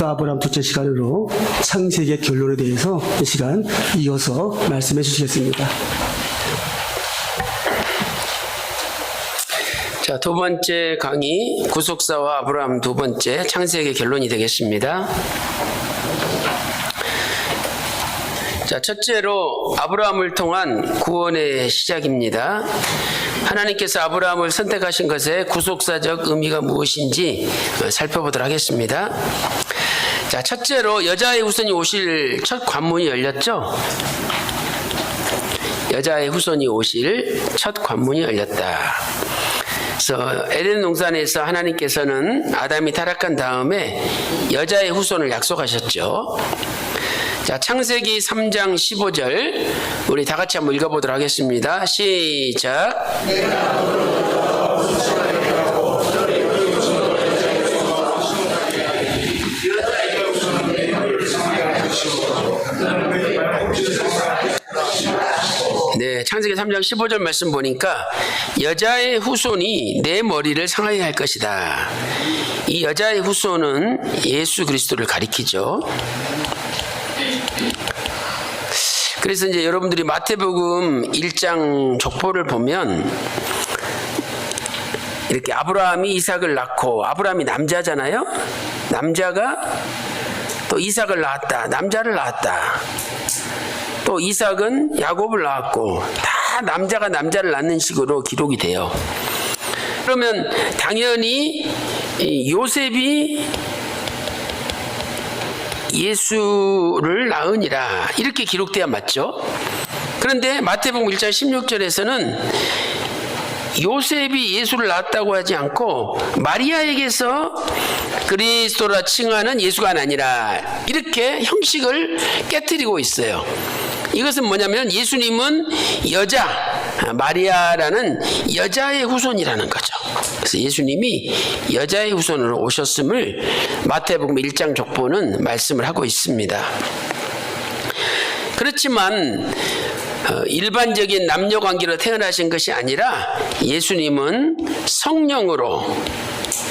아브라함 둘째 시간으로 창세기의 결론에 대해서 이 시간 이어서 말씀해 주시겠습니다. 자, 두 번째 강의 구속사와 아브라함 두 번째 창세기의 결론이 되겠습니다. 자, 첫째로 아브라함을 통한 구원의 시작입니다. 하나님께서 아브라함을 선택하신 것의 구속사적 의미가 무엇인지 살펴보도록 하겠습니다. 자, 첫째로 여자의 후손이 오실 첫 관문이 열렸죠. 여자의 후손이 오실 첫 관문이 열렸다. 그래서 에덴 동산에서 하나님께서는 아담이 타락한 다음에 여자의 후손을 약속하셨죠. 자, 창세기 3장 15절 우리 다 같이 한번 읽어보도록 하겠습니다. 시작. 네, 창세기 3장 15절 말씀 보니까 여자의 후손이 내 머리를 상하게 할 것이다. 이 여자의 후손은 예수 그리스도를 가리키죠. 그래서 이제 여러분들이 마태복음 1장 족보를 보면 이렇게 아브라함이 이삭을 낳고, 아브라함이 남자잖아요. 남자가 또 이삭을 낳았다. 남자를 낳았다. 또 이삭은 야곱을 낳았고, 다 남자가 남자를 낳는 식으로 기록이 돼요. 그러면 당연히 요셉이 예수를 낳으니라 이렇게 기록돼야 맞죠. 그런데 마태복음 1장 16절에서는 요셉이 예수를 낳았다고 하지 않고 마리아에게서 그리스도라 칭하는 예수가 아니라 이렇게 형식을 깨트리고 있어요. 이것은 뭐냐면 예수님은 여자, 마리아라는 여자의 후손이라는 거죠. 그래서 예수님이 여자의 후손으로 오셨음을 마태복음 1장 족보는 말씀을 하고 있습니다. 그렇지만 일반적인 남녀관계로 태어나신 것이 아니라 예수님은 성령으로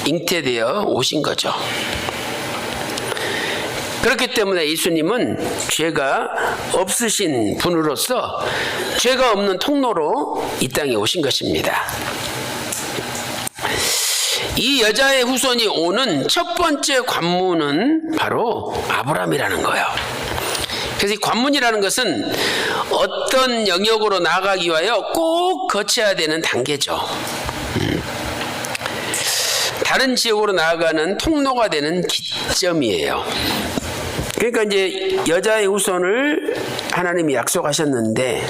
잉태되어 오신 거죠. 그렇기 때문에 예수님은 죄가 없으신 분으로서 죄가 없는 통로로 이 땅에 오신 것입니다. 이 여자의 후손이 오는 첫 번째 관문은 바로 아브라함이라는 거예요. 그래서 이 관문이라는 것은 어떤 영역으로 나아가기 위하여 꼭 거쳐야 되는 단계죠. 다른 지역으로 나아가는 통로가 되는 기점이에요. 그러니까 이제 여자의 후손을 하나님이 약속하셨는데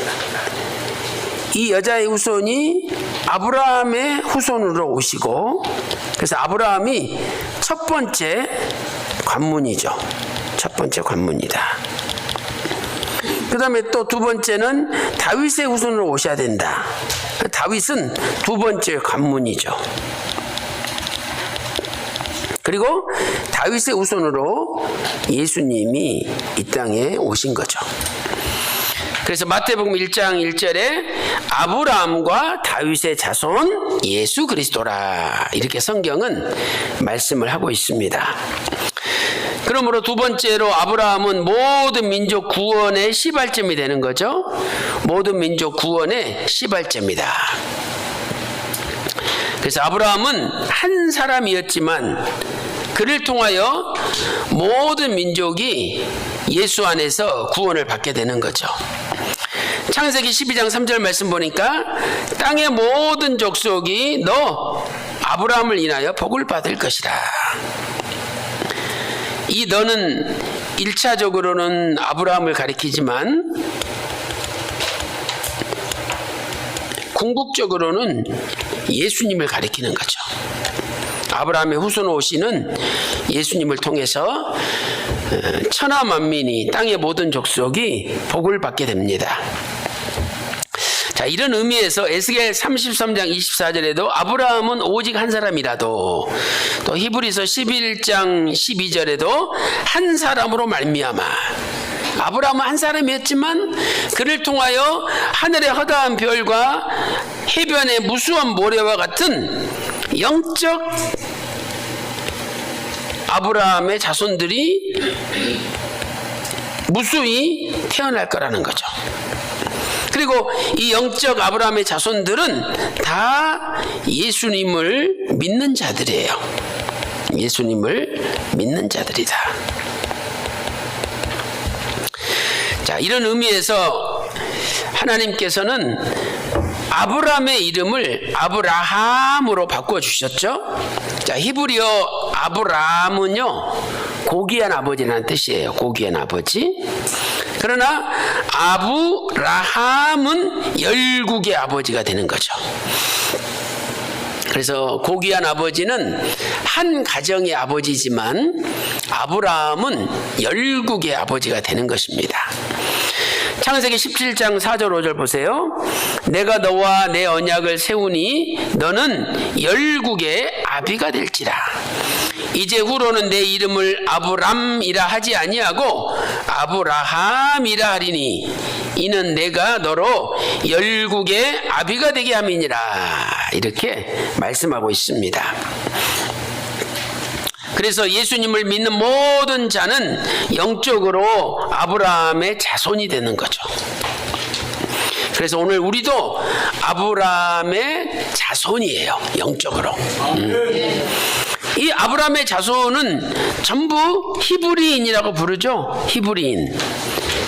이 여자의 후손이 아브라함의 후손으로 오시고, 그래서 아브라함이 첫 번째 관문이죠. 첫 번째 관문이다. 그 다음에 또 두 번째는 다윗의 후손으로 오셔야 된다. 다윗은 두 번째 관문이죠. 그리고 다윗의 후손으로 예수님이 이 땅에 오신 거죠. 그래서 마태복음 1장 1절에 아브라함과 다윗의 자손 예수 그리스도라 이렇게 성경은 말씀을 하고 있습니다. 그러므로 두 번째로 아브라함은 모든 민족 구원의 시발점이 되는 거죠. 모든 민족 구원의 시발점이다. 그래서 아브라함은 한 사람이었지만 그를 통하여 모든 민족이 예수 안에서 구원을 받게 되는 거죠. 창세기 12장 3절 말씀 보니까 땅의 모든 족속이 너 아브라함을 인하여 복을 받을 것이라. 이 너는 1차적으로는 아브라함을 가리키지만 궁극적으로는 예수님을 가리키는 거죠. 아브라함의 후손 오시는 예수님을 통해서 천하 만민이 땅의 모든 족속이 복을 받게 됩니다. 자, 이런 의미에서 에스겔 33장 24절에도 아브라함은 오직 한 사람이라도, 또 히브리서 11장 12절에도 한 사람으로 말미암아, 아브라함은 한 사람이었지만 그를 통하여 하늘의 허다한 별과 해변의 무수한 모래와 같은 영적 아브라함의 자손들이 무수히 태어날 거라는 거죠. 그리고 이 영적 아브라함의 자손들은 다 예수님을 믿는 자들이에요. 예수님을 믿는 자들이다. 자, 이런 의미에서 하나님께서는 아브라함의 이름을 아브라함으로 바꿔주셨죠. 자, 히브리어 아브라함은요, 고귀한 아버지라는 뜻이에요. 고귀한 아버지. 그러나 아브라함은 열국의 아버지가 되는 거죠. 그래서 고귀한 아버지는 한 가정의 아버지지만 아브라함은 열국의 아버지가 되는 것입니다. 창세기 17장 4절 5절 보세요. 내가 너와 내 언약을 세우니 너는 열국의 아비가 될지라. 이제 후로는 내 이름을 아브람이라 하지 아니하고 아브라함이라 하리니 이는 내가 너로 열국의 아비가 되게 함이니라. 이렇게 말씀하고 있습니다. 그래서 예수님을 믿는 모든 자는 영적으로 아브라함의 자손이 되는 거죠. 그래서 오늘 우리도 아브라함의 자손이에요. 영적으로. 이 아브라함의 자손은 전부 히브리인이라고 부르죠. 히브리인.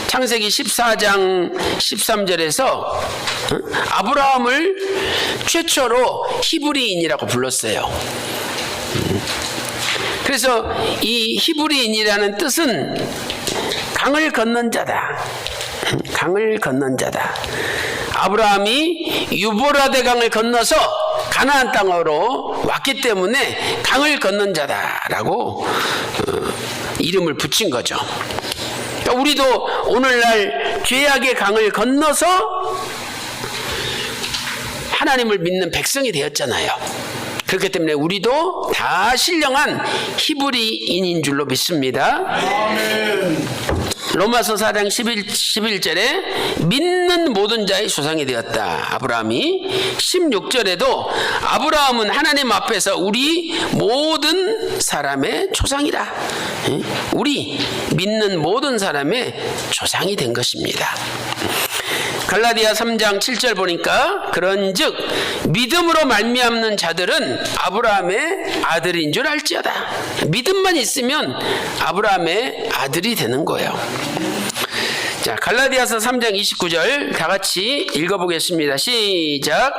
창세기 14장 13절에서 아브라함을 최초로 히브리인이라고 불렀어요. 그래서 이 히브리인이라는 뜻은 강을 건넌 자다. 강을 건넌 자다. 아브라함이 유보라데 강을 건너서 가나안 땅으로 왔기 때문에 강을 건넌 자다라고 이름을 붙인 거죠. 그러니까 우리도 오늘날 죄악의 강을 건너서 하나님을 믿는 백성이 되었잖아요. 그렇기 때문에 우리도 다 신령한 히브리인인 줄로 믿습니다. 아멘. 로마서 4장 11절에 믿는 모든 자의 조상이 되었다. 아브라함이 16절에도 아브라함은 하나님 앞에서 우리 모든 사람의 조상이다. 우리 믿는 모든 사람의 조상이 된 것입니다. 갈라디아 3장 7절 보니까 그런즉 믿음으로 말미암는 자들은 아브라함의 아들인 줄 알지어다. 믿음만 있으면 아브라함의 아들이 되는 거예요. 자, 갈라디아서 3장 29절 다 같이 읽어보겠습니다. 시작.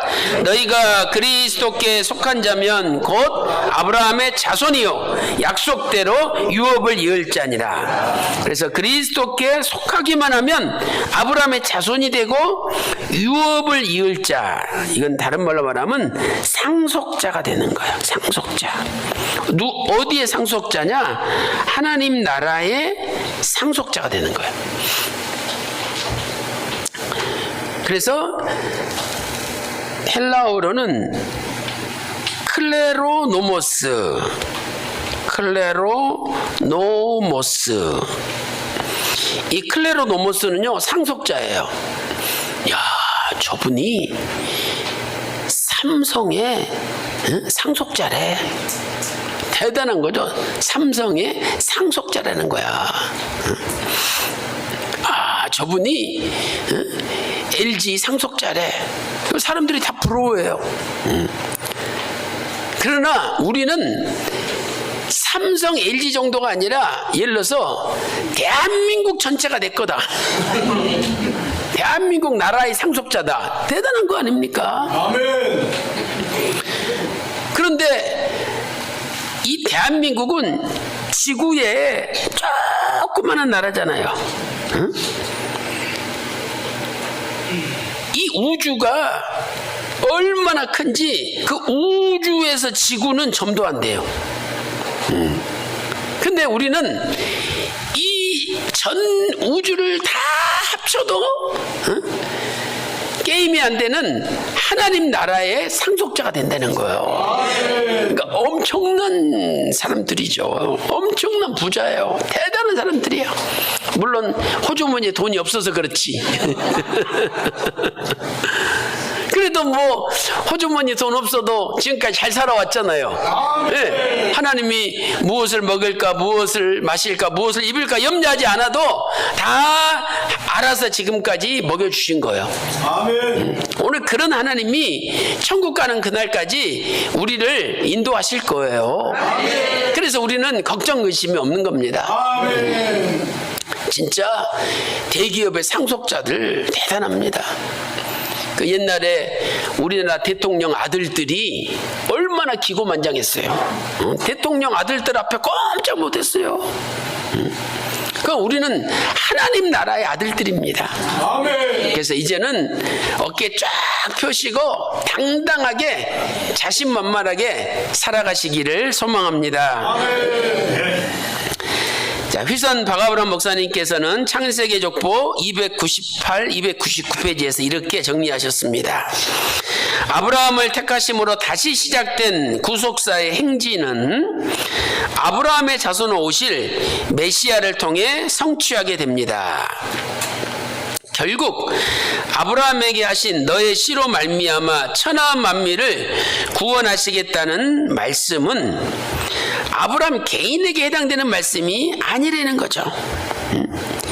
너희가 그리스도께 속한 자면 곧 아브라함의 자손이요 약속대로 유업을 이을 자니라. 그래서 그리스도께 속하기만 하면 아브라함의 자손이 되고 유업을 이을 자, 이건 다른 말로 말하면 상속자가 되는 거예요. 상속자. 어디의 상속자냐? 하나님 나라의 상속자가 되는 거예요. 그래서 헬라어로는 클레로노모스. 이 클레로노모스는요 상속자예요. 야, 저분이 삼성의 상속자래. 대단한 거죠. 삼성의 상속자라는 거야. 아, 저분이 LG 상속자래. 사람들이 다 부러워해요. 그러나 우리는 삼성, LG 정도가 아니라 예를 들어서 대한민국 전체가 내 거다. 대한민국 나라의 상속자다. 대단한 거 아닙니까? 아멘. 그런데 이 대한민국은 지구의 조그마한 나라잖아요. 응? 이 우주가 얼마나 큰지 그 우주에서 지구는 점도 안 돼요. 근데 우리는 이 전 우주를 다 합쳐도 게임이 안 되는 하나님 나라의 상속자가 된다는 거예요. 그러니까 엄청난 사람들이죠. 엄청난 부자예요. 대단한 사람들이에요. 물론 호주머니에 돈이 없어서 그렇지. 그래도 뭐 호주머니 돈 없어도 지금까지 잘 살아왔잖아요. 네. 하나님이 무엇을 먹을까, 무엇을 마실까, 무엇을 입을까 염려하지 않아도 다 알아서 지금까지 먹여주신 거예요. 아멘. 오늘 그런 하나님이 천국 가는 그날까지 우리를 인도하실 거예요. 그래서 우리는 걱정 의심이 없는 겁니다. 아멘. 진짜 대기업의 상속자들 대단합니다. 그 옛날에 우리나라 대통령 아들들이 얼마나 기고만장했어요. 대통령 아들들 앞에 꼼짝 못했어요. 그 우리는 하나님 나라의 아들들입니다. 아멘. 그래서 이제는 어깨 쫙 펴시고 당당하게 자신만만하게 살아가시기를 소망합니다. 자, 휘선 박아브람 목사님께서는 창세기 족보 298, 299페이지에서 이렇게 정리하셨습니다. 아브라함을 택하심으로 다시 시작된 구속사의 행진은 아브라함의 자손으로 오실 메시아를 통해 성취하게 됩니다. 결국 아브라함에게 하신 너의 씨로 말미암아 천하 만민을 구원하시겠다는 말씀은 아브라함 개인에게 해당되는 말씀이 아니라는 거죠.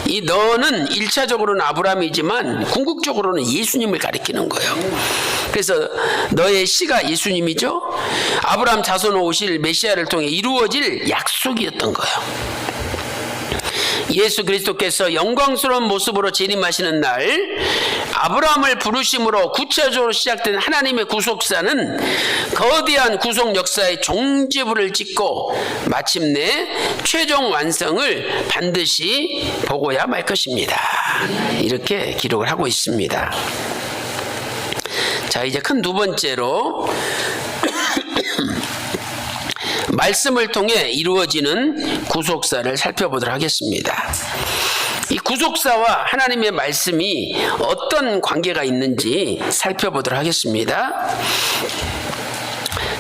이 너는 1차적으로는 아브라함이지만 궁극적으로는 예수님을 가리키는 거예요. 그래서 너의 씨가 예수님이죠. 아브라함 자손으로 오실 메시아를 통해 이루어질 약속이었던 거예요. 예수 그리스도께서 영광스러운 모습으로 재림하시는 날 아브라함을 부르심으로 구체적으로 시작된 하나님의 구속사는 거대한 구속 역사의 종지부를 찍고 마침내 최종 완성을 반드시 보고야 말 것입니다. 이렇게 기록을 하고 있습니다. 자, 이제 큰 두 번째로 말씀을 통해 이루어지는 구속사를 살펴보도록 하겠습니다. 이 구속사와 하나님의 말씀이 어떤 관계가 있는지 살펴보도록 하겠습니다.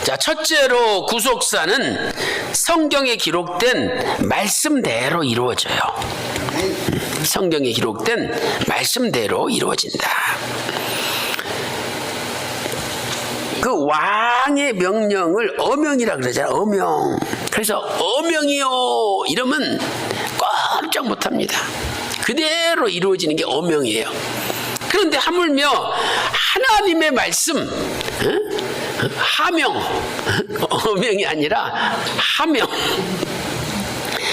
자, 첫째로 구속사는 성경에 기록된 말씀대로 이루어져요. 성경에 기록된 말씀대로 이루어진다. 그 왕의 명령을 어명이라 그러잖아요. 어명. 그래서 어명이요 이러면 꼼짝 못합니다. 그대로 이루어지는 게 어명이에요. 그런데 하물며 하나님의 말씀, 하명, 어명이 아니라 하명.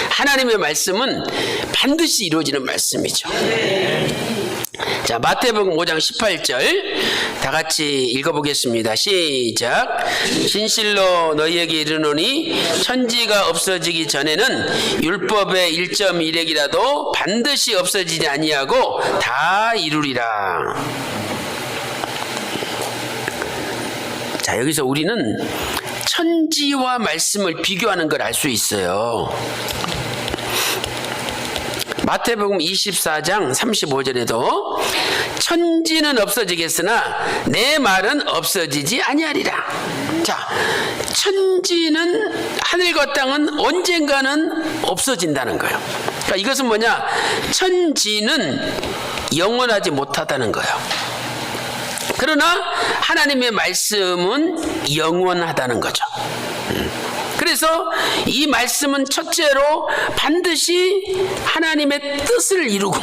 하나님의 말씀은 반드시 이루어지는 말씀이죠. 자, 마태복음 5장 18절 다 같이 읽어보겠습니다. 시작. 진실로 너희에게 이르노니 천지가 없어지기 전에는 율법의 1.1획이라도 반드시 없어지지 아니하고 다 이루리라. 자, 여기서 우리는 천지와 말씀을 비교하는 걸 알 수 있어요. 마태복음 24장 35절에도 천지는 없어지겠으나 내 말은 없어지지 아니하리라. 자, 천지는 하늘과 땅은 언젠가는 없어진다는 거예요. 그러니까 이것은 뭐냐? 천지는 영원하지 못하다는 거예요. 그러나 하나님의 말씀은 영원하다는 거죠. 그래서 이 말씀은 첫째로 반드시 하나님의 뜻을 이루고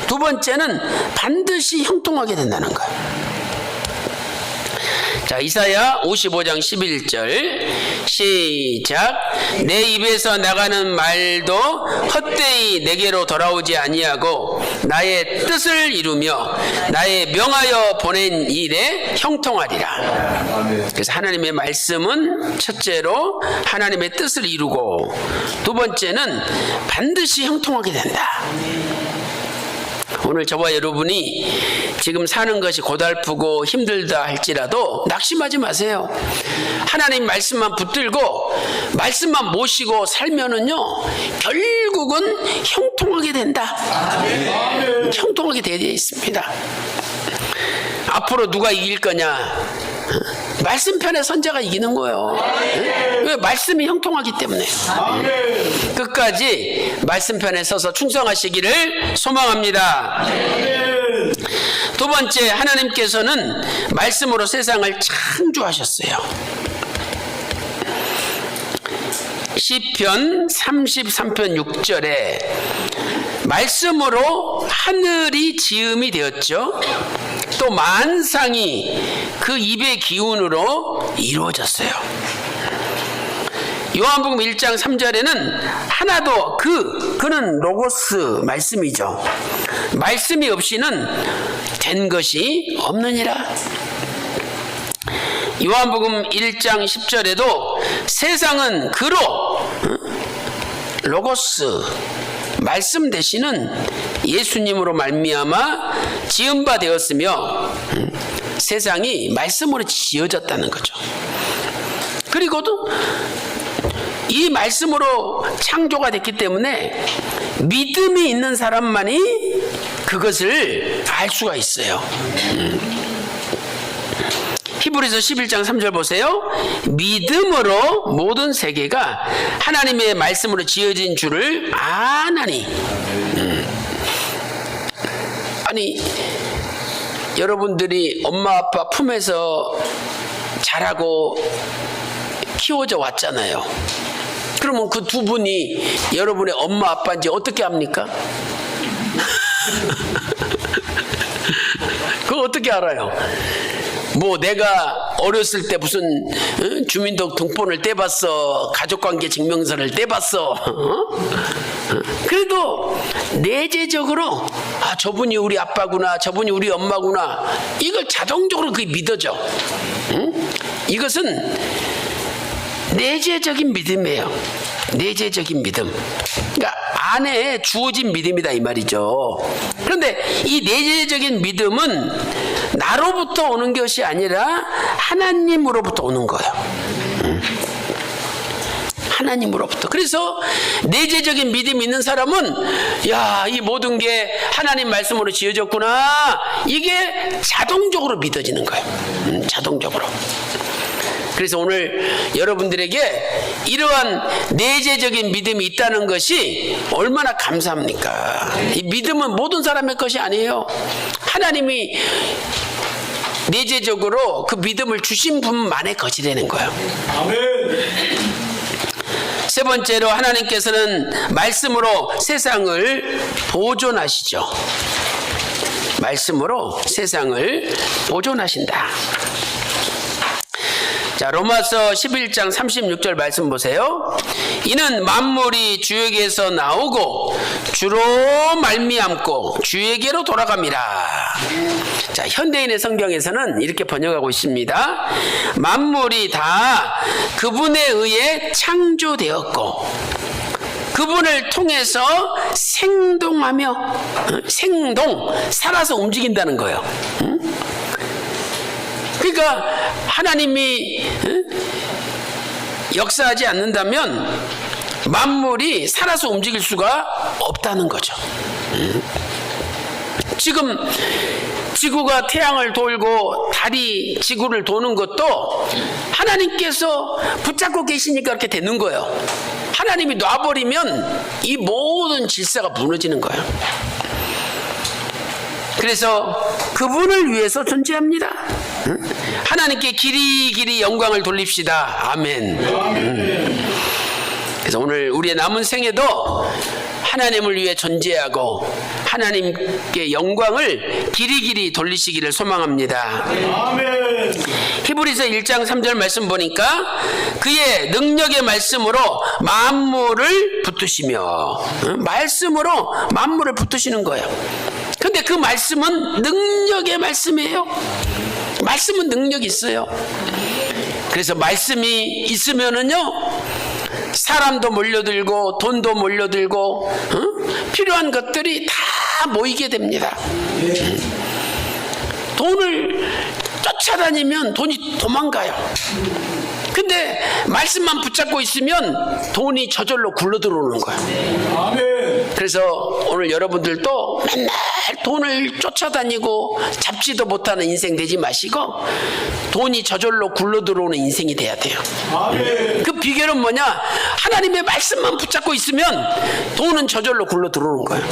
두 번째는 반드시 형통하게 된다는 거예요. 자, 이사야 55장 11절 시작. 내 입에서 나가는 말도 헛되이 내게로 돌아오지 아니하고 나의 뜻을 이루며 나의 명하여 보낸 일에 형통하리라. 그래서 하나님의 말씀은 첫째로 하나님의 뜻을 이루고 두 번째는 반드시 형통하게 된다. 오늘 저와 여러분이 지금 사는 것이 고달프고 힘들다 할지라도 낙심하지 마세요. 하나님 말씀만 붙들고 말씀만 모시고 살면은요 결국은 형통하게 된다. 형통하게 되어 있습니다. 앞으로 누가 이길 거냐? 말씀편의 선자가 이기는 거예요. 왜? 말씀이 형통하기 때문에. 끝까지 말씀편에 서서 충성하시기를 소망합니다. 두 번째, 하나님께서는 말씀으로 세상을 창조하셨어요. 시편 33편 6절에 말씀으로 하늘이 지음이 되었죠. 또 만상이 그 입의 기운으로 이루어졌어요. 요한복음 1장 3절에는 하나도 그는 로고스 말씀이죠. 말씀이 없이는 된 것이 없느니라. 요한복음 1장 10절에도 세상은 그로 로고스 말씀 되시는 예수님으로 말미암아 지은 바 되었으며 세상이 말씀으로 지어졌다는 거죠. 그리고도 이 말씀으로 창조가 됐기 때문에 믿음이 있는 사람만이 그것을 알 수가 있어요. 히브리서 11장 3절 보세요. 믿음으로 모든 세계가 하나님의 말씀으로 지어진 줄을 아나니. 아니, 여러분들이 엄마 아빠 품에서 자라고 키워져 왔잖아요. 그러면 그 두 분이 여러분의 엄마 아빠인지 어떻게 합니까? 그거 어떻게 알아요? 뭐 내가 어렸을 때 무슨 주민등록번호를 떼봤어, 가족관계 증명서를 떼봤어, 그래도 내재적으로 아, 저분이 우리 아빠구나, 저분이 우리 엄마구나, 이걸 자동적으로 그게 믿어져. 이것은 내재적인 믿음이에요. 내재적인 믿음. 그러니까 안에 주어진 믿음이다 이 말이죠. 그런데 이 내재적인 믿음은 나로부터 오는 것이 아니라 하나님으로부터 오는 거예요. 하나님으로부터. 그래서 내재적인 믿음이 있는 사람은 야, 이 모든 게 하나님 말씀으로 지어졌구나, 이게 자동적으로 믿어지는 거예요. 자동적으로. 그래서 오늘 여러분들에게 이러한 내재적인 믿음이 있다는 것이 얼마나 감사합니까? 이 믿음은 모든 사람의 것이 아니에요. 하나님이 내재적으로 그 믿음을 주신 분만의 것이라는 거예요. 아멘. 세 번째로, 하나님께서는 말씀으로 세상을 보존하시죠. 말씀으로 세상을 보존하신다. 자, 로마서 11장 36절 말씀 보세요. 이는 만물이 주에게서 나오고 주로 말미암고 주에게로 돌아갑니다. 자, 현대인의 성경에서는 이렇게 번역하고 있습니다. 만물이 다 그분에 의해 창조되었고 그분을 통해서 생동하며, 살아서 움직인다는 거예요. 그러니까 하나님이 역사하지 않는다면 만물이 살아서 움직일 수가 없다는 거죠. 지금 지구가 태양을 돌고 달이 지구를 도는 것도 하나님께서 붙잡고 계시니까 그렇게 되는 거예요. 하나님이 놔버리면 이 모든 질서가 무너지는 거예요. 그래서 그분을 위해서 존재합니다. 하나님께 길이 영광을 돌립시다. 아멘. 그래서 오늘 우리의 남은 생에도 하나님을 위해 존재하고 하나님께 영광을 길이 돌리시기를 소망합니다. 아멘. 히브리서 1장 3절 말씀 보니까 그의 능력의 말씀으로 만물을 붙드시며, 말씀으로 만물을 붙드시는 거예요. 근데 그 말씀은 능력의 말씀이에요. 말씀은 능력이 있어요. 그래서 말씀이 있으면은요, 사람도 몰려들고 돈도 몰려들고 필요한 것들이 다 모이게 됩니다. 돈을 쫓아다니면 돈이 도망가요. 근데 말씀만 붙잡고 있으면 돈이 저절로 굴러들어오는 거예요. 아멘. 그래서 오늘 여러분들도 맨날 돈을 쫓아다니고 잡지도 못하는 인생 되지 마시고 돈이 저절로 굴러들어오는 인생이 돼야 돼요. 아멘. 그 비결은 뭐냐? 하나님의 말씀만 붙잡고 있으면 돈은 저절로 굴러들어오는 거예요.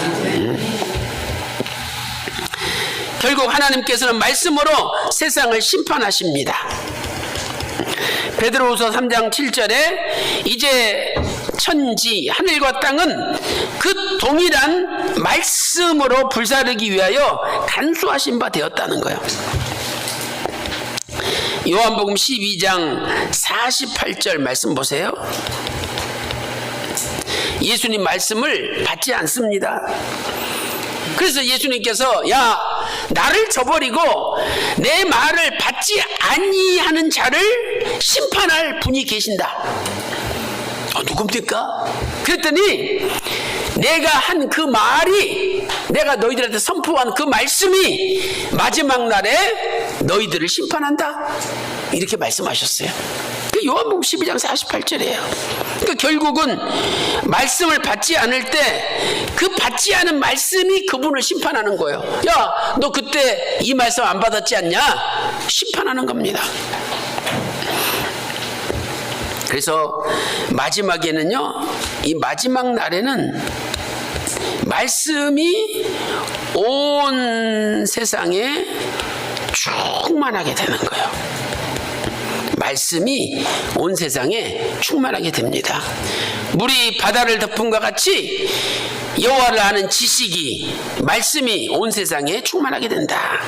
결국 하나님께서는 말씀으로 세상을 심판하십니다. 베드로후서 3장 7절에 이제 천지 하늘과 땅은 그 동일한 말씀으로 불사르기 위하여 간수하신 바 되었다는 거예요. 요한복음 12장 48절 말씀 보세요. 예수님 말씀을 받지 않습니다. 그래서 예수님께서 야 나를 저버리고 내 말을 받지 아니하는 자를 심판할 분이 계신다. 누굽니까? 그랬더니 내가 한 그 말이 내가 너희들한테 선포한 그 말씀이 마지막 날에 너희들을 심판한다. 이렇게 말씀하셨어요. 요한복음 12장 48절이에요. 그러니까 결국은 말씀을 받지 않을 때 그 받지 않은 말씀이 그분을 심판하는 거예요. 야, 너 그때 이 말씀 안 받았지 않냐? 심판하는 겁니다. 그래서 마지막에는요, 이 마지막 날에는 말씀이 온 세상에 충만하게 되는 거예요. 말씀이 온 세상에 충만하게 됩니다. 물이 바다를 덮음과 같이 여호와를 아는 지식이 말씀이 온 세상에 충만하게 된다.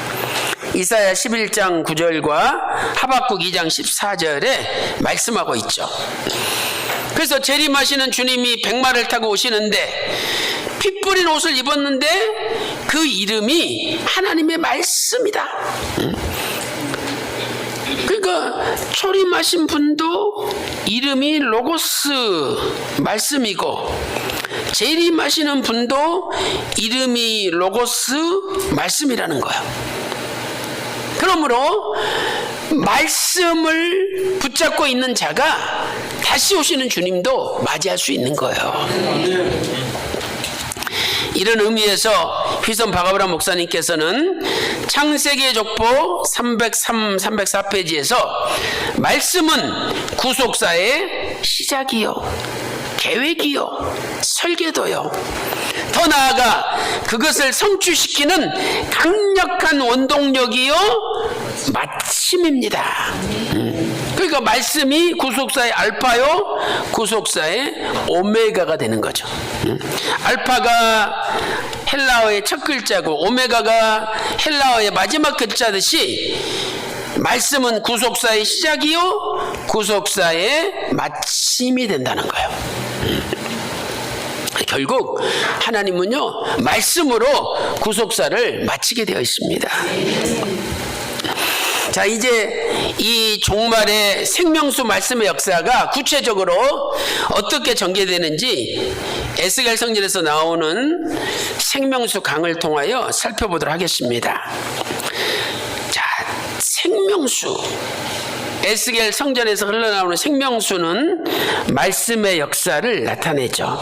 이사야 11장 9절과 하박국 2장 14절에 말씀하고 있죠. 그래서 재림하시는 주님이 백마를 타고 오시는데 피 뿌린 옷을 입었는데 그 이름이 하나님의 말씀이다. 그러니까 초림하신 분도 이름이 로고스 말씀이고 재림하시는 분도 이름이 로고스 말씀이라는 거야. 그러므로 말씀을 붙잡고 있는 자가 다시 오시는 주님도 맞이할 수 있는 거예요. 이런 의미에서 휘선 박아브람 목사님께서는 창세기의 족보 303, 304페이지에서 말씀은 구속사의 시작이요 계획이요 설계도요 더 나아가 그것을 성취시키는 강력한 원동력이요 마침입니다. 그러니까 말씀이 구속사의 알파요 구속사의 오메가가 되는 거죠. 알파가 헬라어의 첫 글자고 오메가가 헬라어의 마지막 글자듯이 말씀은 구속사의 시작이요 구속사의 마침이 된다는 거예요. 결국 하나님은요 말씀으로 구속사를 마치게 되어 있습니다. 자, 이제 이 종말의 생명수 말씀의 역사가 구체적으로 어떻게 전개되는지 에스겔 성전에서 나오는 생명수 강을 통하여 살펴보도록 하겠습니다. 자, 생명수 에스겔 성전에서 흘러나오는 생명수는 말씀의 역사를 나타내죠.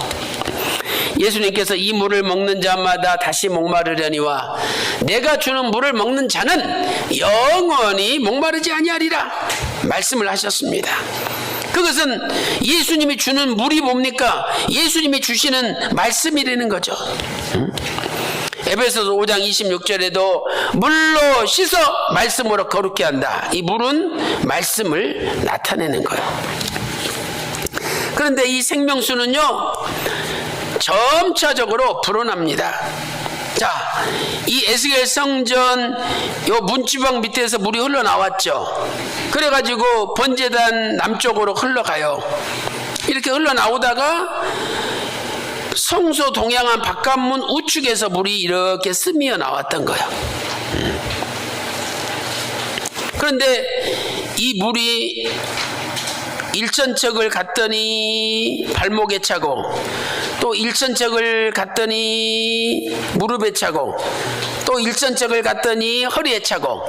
예수님께서 이 물을 먹는 자마다 다시 목마르려니와 내가 주는 물을 먹는 자는 영원히 목마르지 아니하리라 말씀을 하셨습니다. 그것은 예수님이 주는 물이 뭡니까? 예수님이 주시는 말씀이라는 거죠. 에베소서 5장 26절에도 물로 씻어 말씀으로 거룩게 한다. 이 물은 말씀을 나타내는 거예요. 그런데 이 생명수는요 점차적으로 불어납니다. 자, 이 에스겔 성전 요 문지방 밑에서 물이 흘러나왔죠. 그래가지고 번제단 남쪽으로 흘러가요. 이렇게 흘러나오다가 성소 동양한 바깥문 우측에서 물이 이렇게 스미어 나왔던 거예요. 그런데 이 물이 일천척을 갔더니 발목에 차고 또 일천척을 갔더니 무릎에 차고 또 일천척을 갔더니 허리에 차고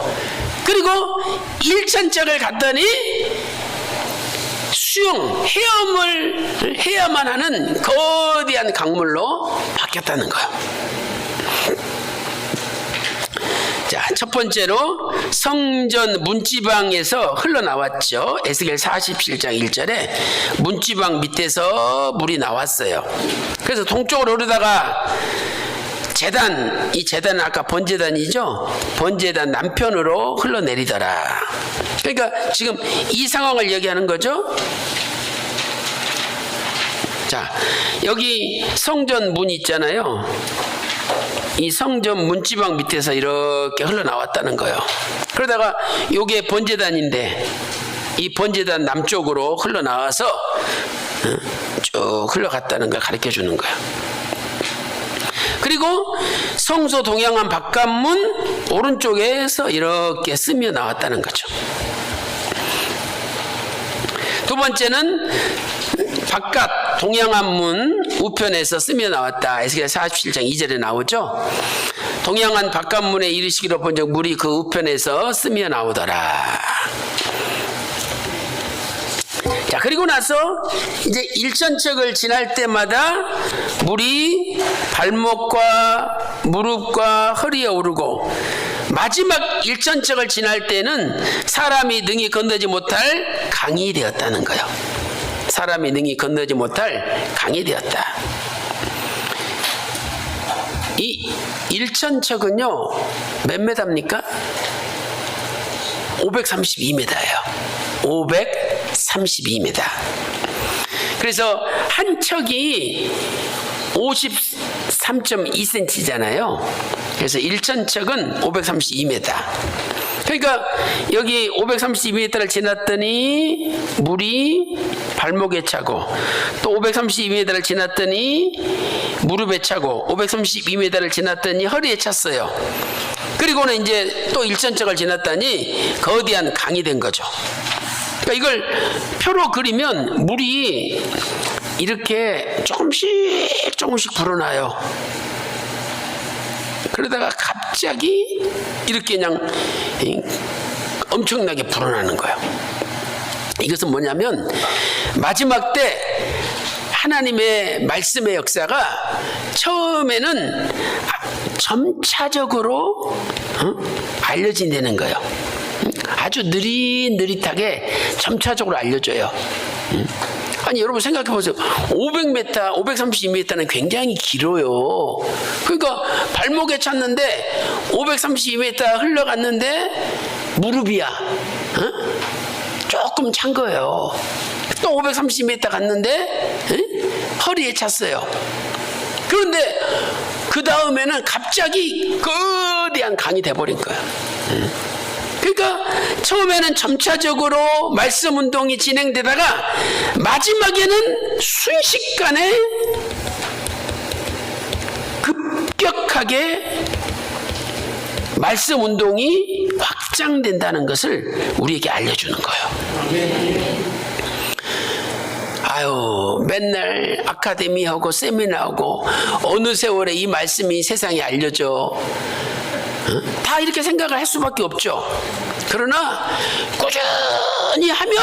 그리고 일천척을 갔더니 수영, 헤엄을 해야만 하는 거대한 강물로 바뀌었다는 거예요. 자, 첫 번째로 성전 문지방에서 흘러나왔죠. 에스겔 47장 1절에 문지방 밑에서 물이 나왔어요. 그래서 동쪽으로 흐르다가 이 제단은 아까 번제단이죠. 번제단 남편으로 흘러내리더라. 그러니까 지금 이 상황을 얘기하는 거죠. 자, 여기 성전 문 있잖아요. 이 성전 문지방 밑에서 이렇게 흘러나왔다는 거예요. 그러다가 요게 번제단인데 이 번제단 남쪽으로 흘러나와서 쭉 흘러갔다는 걸 가르쳐 주는 거예요. 그리고 성소 동양한 바깥문 오른쪽에서 이렇게 스며 나왔다는 거죠. 두 번째는 바깥 동양한 문 우편에서 스며 나왔다. 에스겔 47장 2절에 나오죠. 동양한 바깥문에 이르시기로 본즉 물이 그 우편에서 스며 나오더라. 자, 그리고 나서 이제 일천척을 지날 때마다 물이 발목과 무릎과 허리에 오르고 마지막 일천척을 지날 때는 사람이 능히 건너지 못할 강이 되었다는 거예요. 사람이 능히 건너지 못할 강이 되었다. 이 일천척은요 몇 메다입니까? 532m예요. 532m. 그래서 한 척이 53.2cm잖아요. 그래서 1천척은 532m. 그러니까 여기 532m를 지났더니 물이 발목에 차고 또 532m를 지났더니 무릎에 차고 532m를 지났더니 허리에 찼어요. 그리고는 이제 또 1천척을 지났더니 거대한 강이 된 거죠. 그러니까 이걸 표로 그리면 물이 이렇게 조금씩 불어나요. 그러다가 갑자기 이렇게 그냥 엄청나게 불어나는 거예요. 이것은 뭐냐면 마지막 때 하나님의 말씀의 역사가 처음에는 점차적으로 알려진다는 거예요. 아주 느릿느릿하게 점차적으로 알려줘요. 아니 여러분 생각해 보세요. 500m, 532m는 굉장히 길어요. 그러니까 발목에 찼는데 532m 흘러갔는데 무릎이야. 조금 찬 거예요. 또 530m 갔는데 허리에 찼어요. 그런데 그 다음에는 갑자기 거대한 강이 돼버린 거예요. 그러니까 처음에는 점차적으로 말씀 운동이 진행되다가 마지막에는 순식간에 급격하게 말씀 운동이 확장된다는 것을 우리에게 알려주는 거예요. 아유, 맨날 아카데미하고 세미나하고 어느 세월에 이 말씀이 세상에 알려져. 다 이렇게 생각을 할 수밖에 없죠. 그러나 꾸준히 하면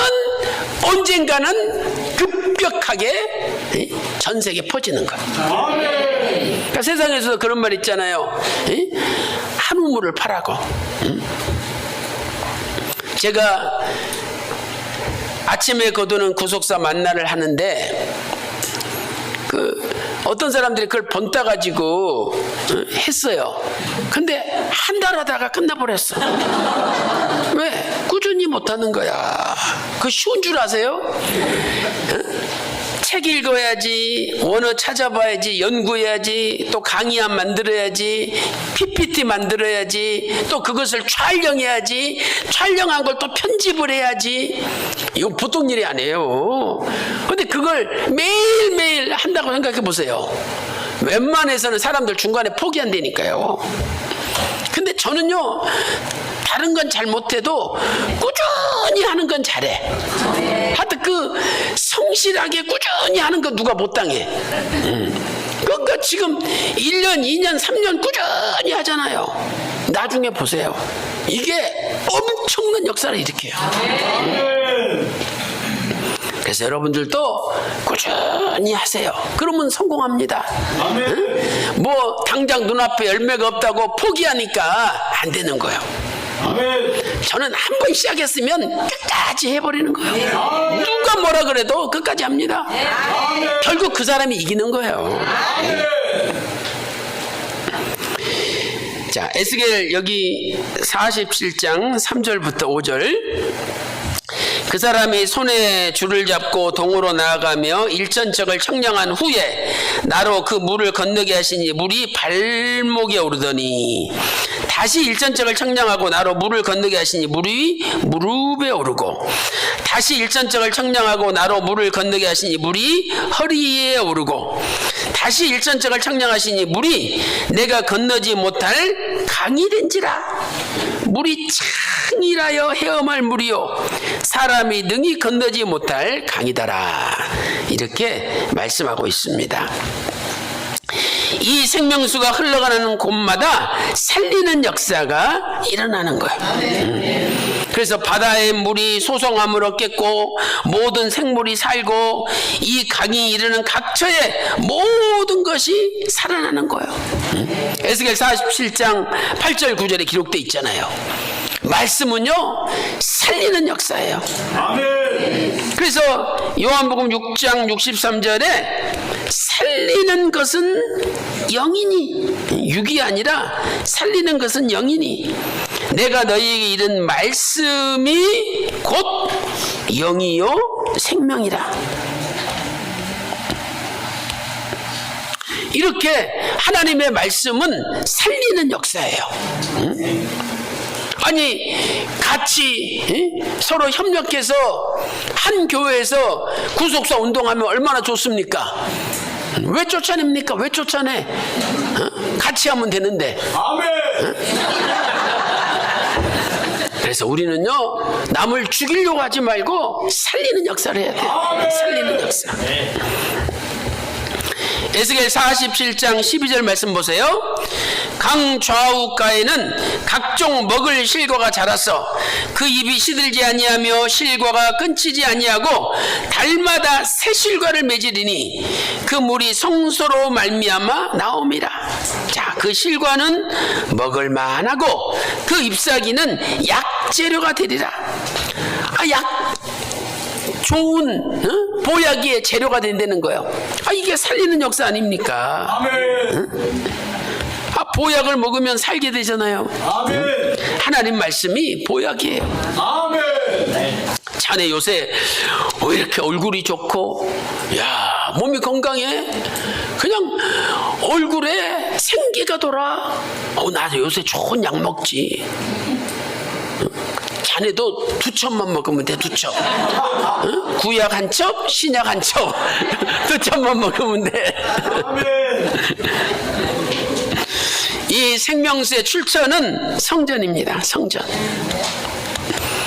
언젠가는 급격하게 전 세계에 퍼지는 거예요. 그러니까 세상에서도 그런 말 있잖아요. 한 우물을 파라고. 제가 아침에 거두는 구속사 만나를 하는데 어떤 사람들이 그걸 본따 가지고 했어요. 근데 한 달 하다가 끝나버렸어. 왜? 꾸준히 못하는 거야. 그거 쉬운 줄 아세요? 책 읽어야지, 원어 찾아봐야지, 연구해야지, 또 강의안 만들어야지, PPT 만들어야지, 또 그것을 촬영해야지, 촬영한 걸 또 편집을 해야지. 이거 보통 일이 아니에요. 근데 그걸 매일매일 한다고 생각해 보세요. 웬만해서는 사람들 중간에 포기한다니까요. 근데 저는요, 다른 건 잘 못해도 꾸준히 하는 건 잘해. 하여튼 성실하게 꾸준히 하는 거 누가 못 당해. 그러니까 지금 1년, 2년, 3년 꾸준히 하잖아요. 나중에 보세요. 이게 엄청난 역사를 일으켜요. 그래서 여러분들도 꾸준히 하세요. 그러면 성공합니다. 뭐 당장 눈앞에 열매가 없다고 포기하니까 안 되는 거예요. 저는 한 번 시작했으면 끝까지 해버리는 거예요. 누가 뭐라 그래도 끝까지 합니다. 결국 그 사람이 이기는 거예요. 자, 에스겔 여기 47장 3절부터 5절. 그 사람이 손에 줄을 잡고 동으로 나아가며 일천척을 청량한 후에 나로 그 물을 건너게 하시니 물이 발목에 오르더니 다시 일천척을 청량하고 나로 물을 건너게 하시니 물이 무릎에 오르고 다시 일천척을 청량하고 나로 물을 건너게 하시니 물이 허리에 오르고 다시 일천척을 청량하시니 물이 내가 건너지 못할 강이 된지라. 물이 창이라여 헤엄할 물이요 사람이 능히 건너지 못할 강이다라. 이렇게 말씀하고 있습니다. 이 생명수가 흘러가는 곳마다 살리는 역사가 일어나는 거예요. 그래서 바다의 물이 소성함을 얻겠고 모든 생물이 살고 이 강이 이르는 각처에 모든 것이 살아나는 거예요. 에스겔 47장 8절 9절에 기록되어 있잖아요. 말씀은요 살리는 역사예요. 아멘. 그래서 요한복음 6장 63절에 살리는 것은 영이니, 육이 아니라 살리는 것은 영이니 내가 너희에게 이른 말씀이 곧 영이요 생명이라. 이렇게 하나님의 말씀은 살리는 역사예요. 아니 같이 서로 협력해서 한 교회에서 구속사 운동하면 얼마나 좋습니까? 왜 쫓아냅니까? 왜 쫓아내? 같이 하면 되는데. 아멘. 그래서 우리는요 남을 죽이려고 하지 말고 살리는 역사를 해야 돼요. 살리는 역사. 에스겔 47장 12절 말씀 보세요. 강 좌우가에는 각종 먹을 실과가 자라서 그 입이 시들지 아니하며 실과가 끊치지 아니하고 달마다 새 실과를 맺으리니 그 물이 성소로 말미암아 나옴이라. 자, 그 실과는 먹을 만하고 그 잎사귀는 약재료가 되리라. 약 좋은 보약의 재료가 된다는 거예요. 이게 살리는 역사 아닙니까? 아멘. 보약을 먹으면 살게 되잖아요. 아멘. 하나님 말씀이 보약이에요. 아멘. 자네 요새 왜 이렇게 얼굴이 좋고 야 몸이 건강해? 그냥 얼굴에 생기가 돌아. 나도 요새 좋은 약 먹지. 자네도 2첩만 먹으면 돼. 2첩. 구약 한 첩, 신약 한 첩. 2첩만 먹으면 돼. 이 생명수의 출처는 성전입니다. 성전.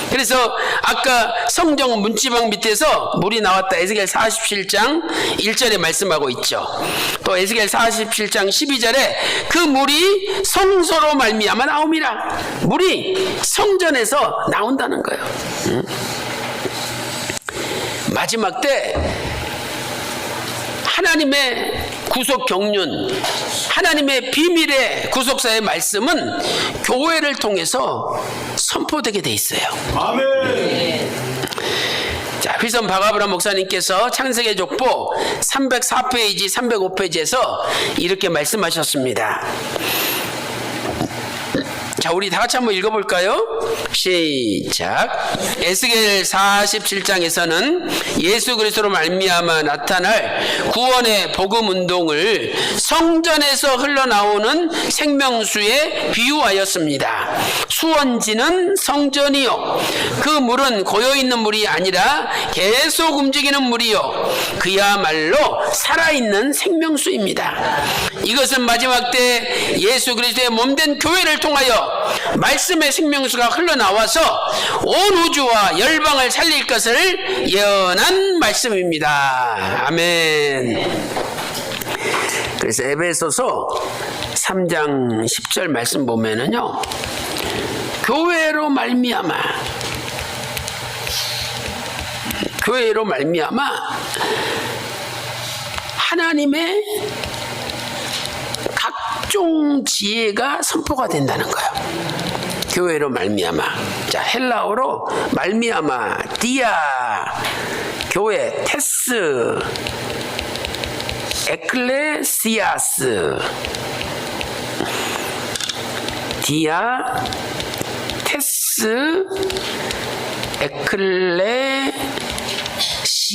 그래서 아까 성경 문지방 밑에서 물이 나왔다. 에스겔 47장 1절에 말씀하고 있죠. 또 에스겔 47장 12절에 그 물이 성소로 말미암아 나옵니다. 물이 성전에서 나온다는 거예요. 마지막 때 하나님의 구속 경륜, 하나님의 비밀의 구속사의 말씀은 교회를 통해서 선포되게 돼 있어요. 아멘. 자, 휘선 박아브람 목사님께서 창세기 족보 304페이지, 305페이지에서 이렇게 말씀하셨습니다. 자, 우리 다 같이 한번 읽어볼까요? 시작. 에스겔 47장에서는 예수 그리스도로 말미암아 나타날 구원의 복음 운동을 성전에서 흘러나오는 생명수에 비유하였습니다. 수원지는 성전이요 그 물은 고여있는 물이 아니라 계속 움직이는 물이요 그야말로 살아있는 생명수입니다. 이것은 마지막 때 예수 그리스도의 몸된 교회를 통하여 말씀의 생명수가 흘러나와서 온 우주와 열방을 살릴 것을 예언한 말씀입니다. 아멘. 그래서 에베소서 3장 10절 말씀 보면은요 교회로 말미암아 하나님의 각종 지혜가 선포가 된다는 거예요. 교회로 말미암아. 자, 헬라어로 말미암아, 디아, 교회, 테스, 에클레시아스. 테스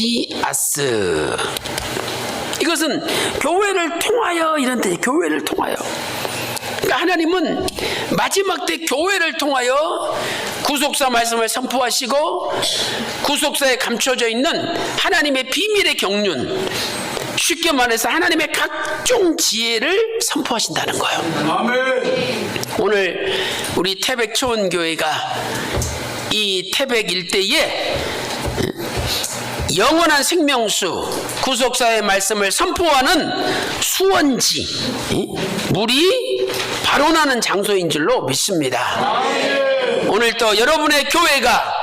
에클레시아스. 이것은 교회를 통하여 이런 뜻이에요. 교회를 통하여. 그러니까 하나님은 마지막 때 교회를 통하여 구속사 말씀을 선포하시고 구속사에 감춰져 있는 하나님의 비밀의 경륜, 쉽게 말해서 하나님의 각종 지혜를 선포하신다는 거예요. 아멘. 오늘 우리 태백 초원교회가 이 태백 일대에 영원한 생명수 구속사의 말씀을 선포하는 수원지, 물이 발원하는 장소인 줄로 믿습니다. 오늘 또 여러분의 교회가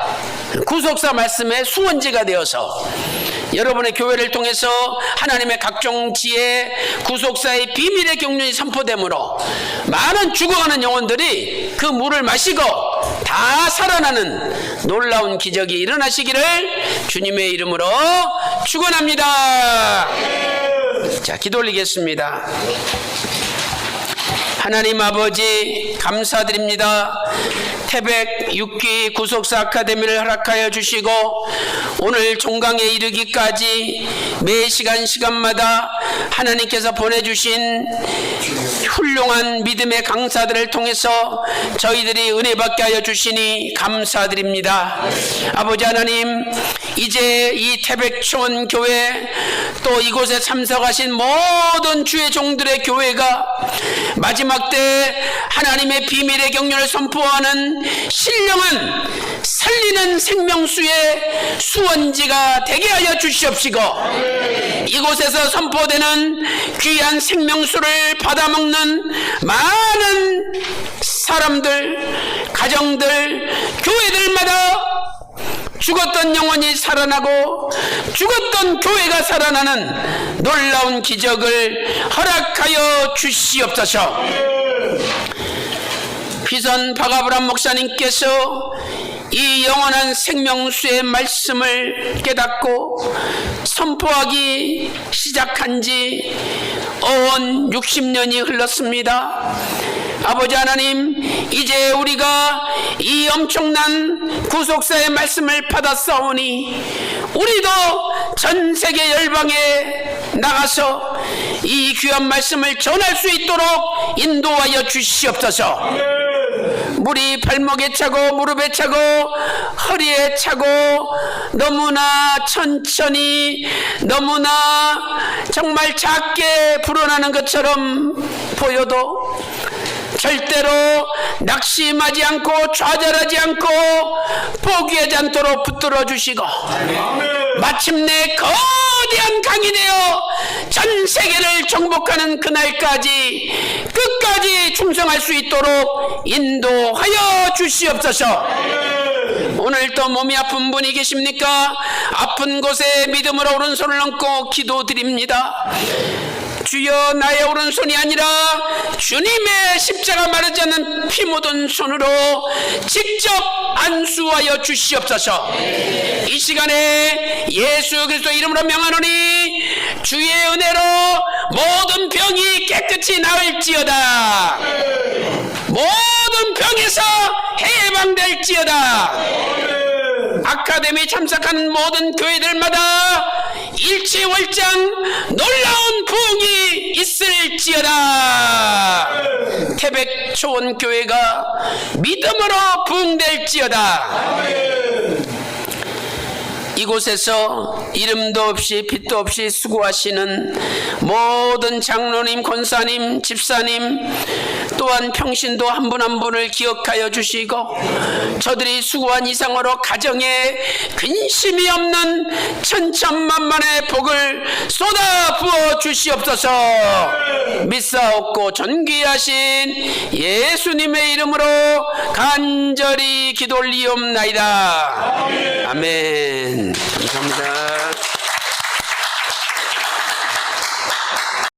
구속사 말씀의 수원지가 되어서 여러분의 교회를 통해서 하나님의 각종 지혜, 구속사의 비밀의 경륜이 선포되므로 많은 죽어가는 영혼들이 그 물을 마시고 다 살아나는 놀라운 기적이 일어나시기를 주님의 이름으로 축원합니다. 자, 기도 올리겠습니다. 하나님 아버지 감사드립니다. 태백 6기 구속사 아카데미를 허락하여 주시고 오늘 종강에 이르기까지 매 시간마다 하나님께서 보내주신 훌륭한 믿음의 강사들을 통해서 저희들이 은혜 받게 하여 주시니 감사드립니다. 아버지 하나님, 이제 이 태백초원 교회 또 이곳에 참석하신 모든 주의 종들의 교회가 마지막 때 하나님의 비밀의 경륜을 선포하는 신령한 살리는 생명수의 수원지가 되게 하여 주시옵시고 이곳에서 선포되는 귀한 생명수를 받아먹는 많은 사람들, 가정들, 교회들마다 죽었던 영혼이 살아나고 죽었던 교회가 살아나는 놀라운 기적을 허락하여 주시옵소서. 휘선 박아브람 목사님께서 이 영원한 생명수의 말씀을 깨닫고 선포하기 시작한 지 온 60년이 흘렀습니다. 아버지 하나님, 이제 우리가 이 엄청난 구속사의 말씀을 받았사오니 우리도 전 세계 열방에 나가서 이 귀한 말씀을 전할 수 있도록 인도하여 주시옵소서. 물이 발목에 차고 무릎에 차고 허리에 차고 너무나 천천히 너무나 정말 작게 불어나는 것처럼 보여도 절대로 낙심하지 않고 좌절하지 않고 포기하지 않도록 붙들어 주시고 마침내 거대한 강이 되어 전 세계를 정복하는 그날까지 끝까지 충성할 수 있도록 인도하여 주시옵소서. 오늘 또 몸이 아픈 분이 계십니까? 아픈 곳에 믿음으로 오른손을 얹고 기도드립니다. 주여, 나의 오른손이 아니라 주님의 십자가 마르지 않는 피 묻은 손으로 직접 안수하여 주시옵소서. 이 시간에 예수 그리스도 이름으로 명하노니 주의 은혜로 모든 병이 깨끗이 나을지어다. 모든 병에서 해방될지어다. 아카데미 참석하는 모든 교회들마다 일치월장 놀라운 부흥이 있을지어다. 태백 초원교회가 믿음으로 부흥될지어다. 이곳에서 이름도 없이 빛도 없이 수고하시는 모든 장로님, 권사님, 집사님 또한 평신도 한 분 한 분을 기억하여 주시고 저들이 수고한 이상으로 가정에 근심이 없는 천천만만의 복을 쏟아 부어 주시옵소서. 믿사옵고 존귀하신 예수님의 이름으로 간절히 기도 올리옵나이다. 아멘. 감사합니다.